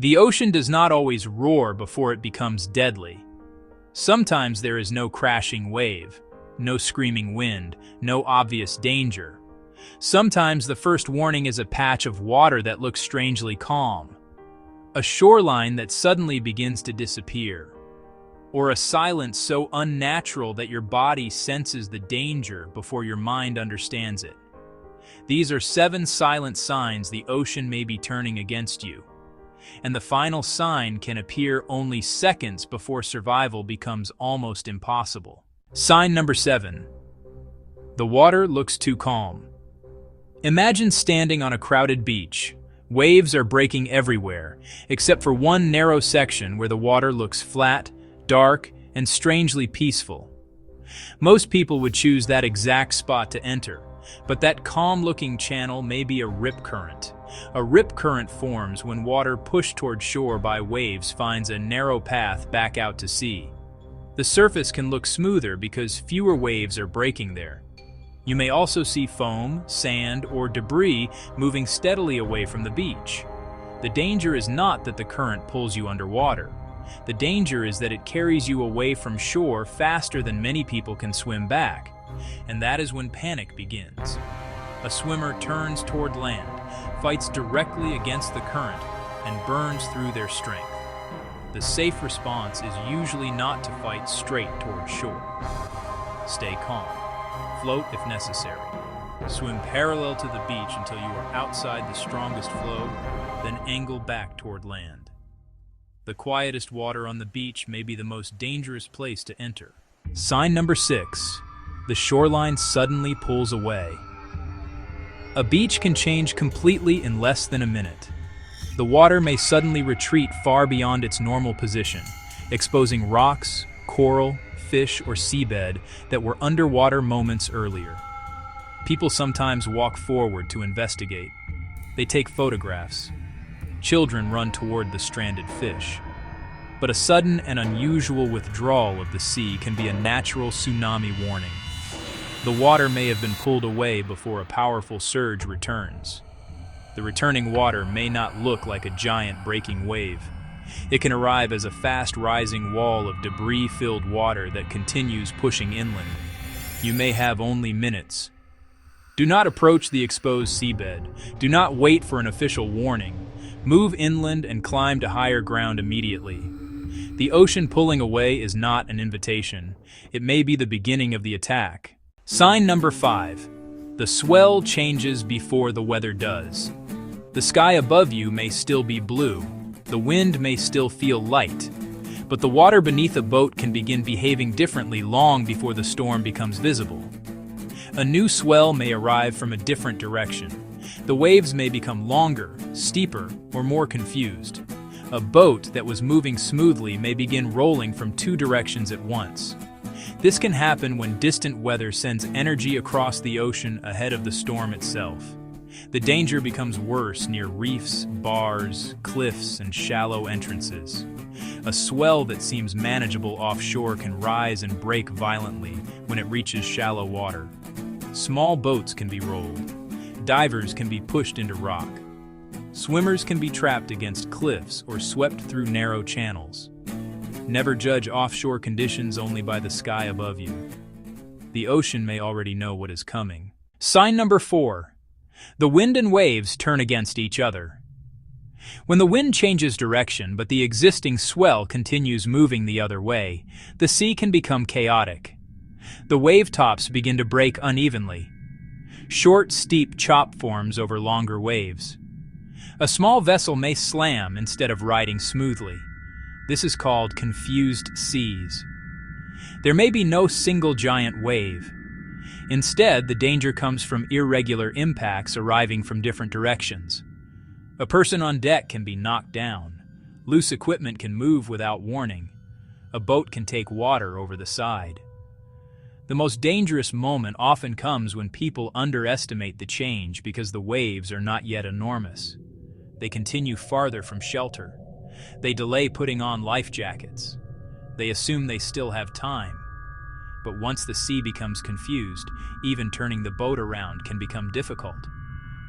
The ocean does not always roar before it becomes deadly. Sometimes there is no crashing wave, no screaming wind, no obvious danger. Sometimes the first warning is a patch of water that looks strangely calm, a shoreline that suddenly begins to disappear, or a silence so unnatural that your body senses the danger before your mind understands it. These are 7 silent signs the ocean may be turning against you, and the final sign can appear only seconds before survival becomes almost impossible. Sign number 7. The water looks too calm. Imagine standing on a crowded beach. Waves are breaking everywhere, except for one narrow section where the water looks flat, dark, and strangely peaceful. Most people would choose that exact spot to enter, but that calm-looking channel may be a rip current. A rip current forms when water pushed toward shore by waves finds a narrow path back out to sea. The surface can look smoother because fewer waves are breaking there. You may also see foam, sand, or debris moving steadily away from the beach. The danger is not that the current pulls you underwater. The danger is that it carries you away from shore faster than many people can swim back. And that is when panic begins. A swimmer turns toward land, fights directly against the current, and burns through their strength. The safe response is usually not to fight straight toward shore. Stay calm. Float if necessary. Swim parallel to the beach until you are outside the strongest flow, then angle back toward land. The quietest water on the beach may be the most dangerous place to enter. Sign number 6. The shoreline suddenly pulls away. A beach can change completely in less than a minute. The water may suddenly retreat far beyond its normal position, exposing rocks, coral, fish, or seabed that were underwater moments earlier. People sometimes walk forward to investigate. They take photographs. Children run toward the stranded fish. But a sudden and unusual withdrawal of the sea can be a natural tsunami warning. The water may have been pulled away before a powerful surge returns. The returning water may not look like a giant breaking wave. It can arrive as a fast-rising wall of debris-filled water that continues pushing inland. You may have only minutes. Do not approach the exposed seabed. Do not wait for an official warning. Move inland and climb to higher ground immediately. The ocean pulling away is not an invitation. It may be the beginning of the attack. Sign number 5. The swell changes before the weather does. The sky above you may still be blue. The wind may still feel light, but the water beneath a boat can begin behaving differently long before the storm becomes visible. A new swell may arrive from a different direction. The waves may become longer, steeper, or more confused. A boat that was moving smoothly may begin rolling from 2 directions at once. This can happen when distant weather sends energy across the ocean ahead of the storm itself. The danger becomes worse near reefs, bars, cliffs, and shallow entrances. A swell that seems manageable offshore can rise and break violently when it reaches shallow water. Small boats can be rolled. Divers can be pushed into rock. Swimmers can be trapped against cliffs or swept through narrow channels. Never judge offshore conditions only by the sky above you. The ocean may already know what is coming. Sign number 4. The wind and waves turn against each other. When the wind changes direction but the existing swell continues moving the other way, the sea can become chaotic. The wave tops begin to break unevenly. Short, steep chop forms over longer waves. A small vessel may slam instead of riding smoothly. This is called confused seas. There may be no single giant wave. Instead, the danger comes from irregular impacts arriving from different directions. A person on deck can be knocked down. Loose equipment can move without warning. A boat can take water over the side. The most dangerous moment often comes when people underestimate the change because the waves are not yet enormous. They continue farther from shelter. They delay putting on life jackets. They assume they still have time. But once the sea becomes confused, even turning the boat around can become difficult.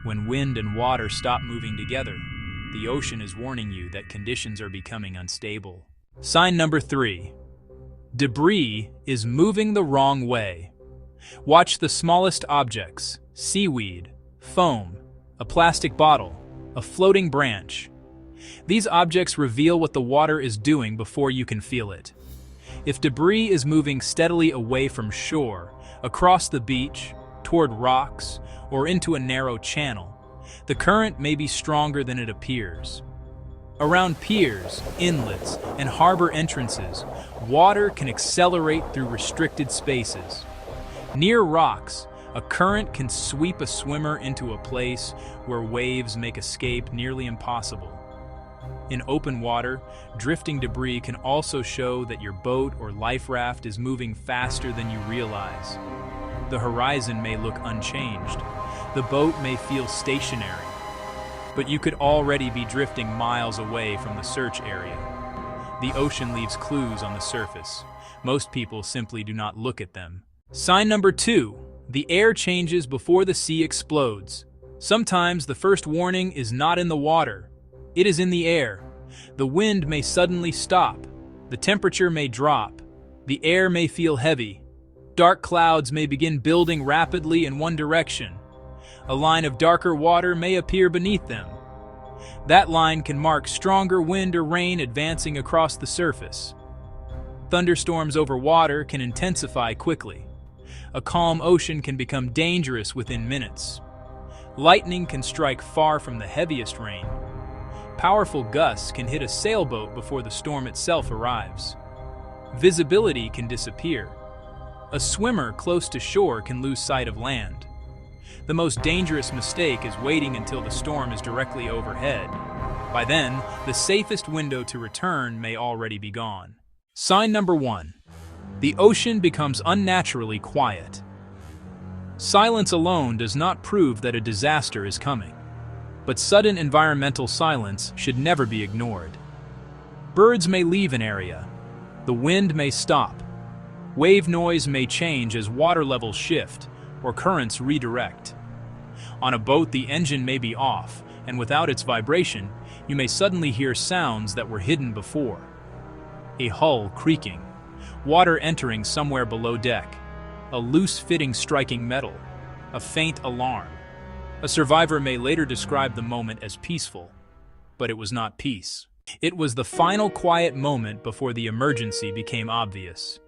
When wind and water stop moving together, The ocean is warning you that conditions are becoming unstable. Sign number 3. Debris is moving the wrong way. Watch the smallest objects: seaweed, foam, a plastic bottle, a floating branch. These objects reveal what the water is doing before you can feel it. If debris is moving steadily away from shore, across the beach, toward rocks, or into a narrow channel, the current may be stronger than it appears. Around piers, inlets, and harbor entrances, water can accelerate through restricted spaces. Near rocks, a current can sweep a swimmer into a place where waves make escape nearly impossible. In open water, drifting debris can also show that your boat or life raft is moving faster than you realize. The horizon may look unchanged. The boat may feel stationary, but you could already be drifting miles away from the search area. The ocean leaves clues on the surface. Most people simply do not look at them. Sign number 2. The air changes before the sea explodes. Sometimes the first warning is not in the water. It is in the air. The wind may suddenly stop. The temperature may drop. The air may feel heavy. Dark clouds may begin building rapidly in one direction. A line of darker water may appear beneath them. That line can mark stronger wind or rain advancing across the surface. Thunderstorms over water can intensify quickly. A calm ocean can become dangerous within minutes. Lightning can strike far from the heaviest rain. Powerful gusts can hit a sailboat before the storm itself arrives. Visibility can disappear. A swimmer close to shore can lose sight of land. The most dangerous mistake is waiting until the storm is directly overhead. By then, the safest window to return may already be gone. Sign number 1. The ocean becomes unnaturally quiet. Silence alone does not prove that a disaster is coming, but sudden environmental silence should never be ignored. Birds may leave an area. The wind may stop. Wave noise may change as water levels shift or currents redirect. On a boat, the engine may be off, and without its vibration, you may suddenly hear sounds that were hidden before. A hull creaking, water entering somewhere below deck, a loose fitting striking metal, a faint alarm. A survivor may later describe the moment as peaceful, but it was not peace. It was the final quiet moment before the emergency became obvious.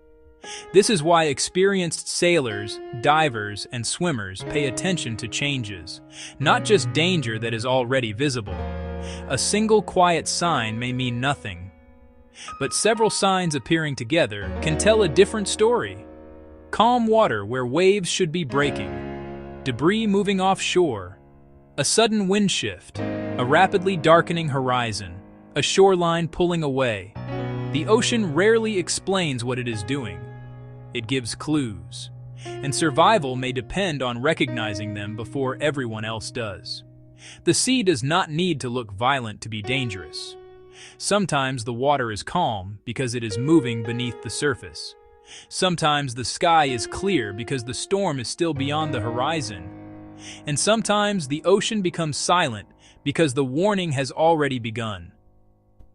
This is why experienced sailors, divers, and swimmers pay attention to changes, not just danger that is already visible. A single quiet sign may mean nothing, but several signs appearing together can tell a different story. Calm water where waves should be breaking, debris moving offshore, a sudden wind shift, a rapidly darkening horizon, a shoreline pulling away. The ocean rarely explains what it is doing. It gives clues, and survival may depend on recognizing them before everyone else does. The sea does not need to look violent to be dangerous. Sometimes the water is calm because it is moving beneath the surface. Sometimes the sky is clear because the storm is still beyond the horizon. And sometimes the ocean becomes silent because the warning has already begun.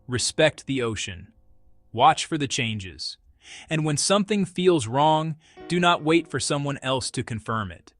Respect the ocean. Watch for the changes. And when something feels wrong, do not wait for someone else to confirm it.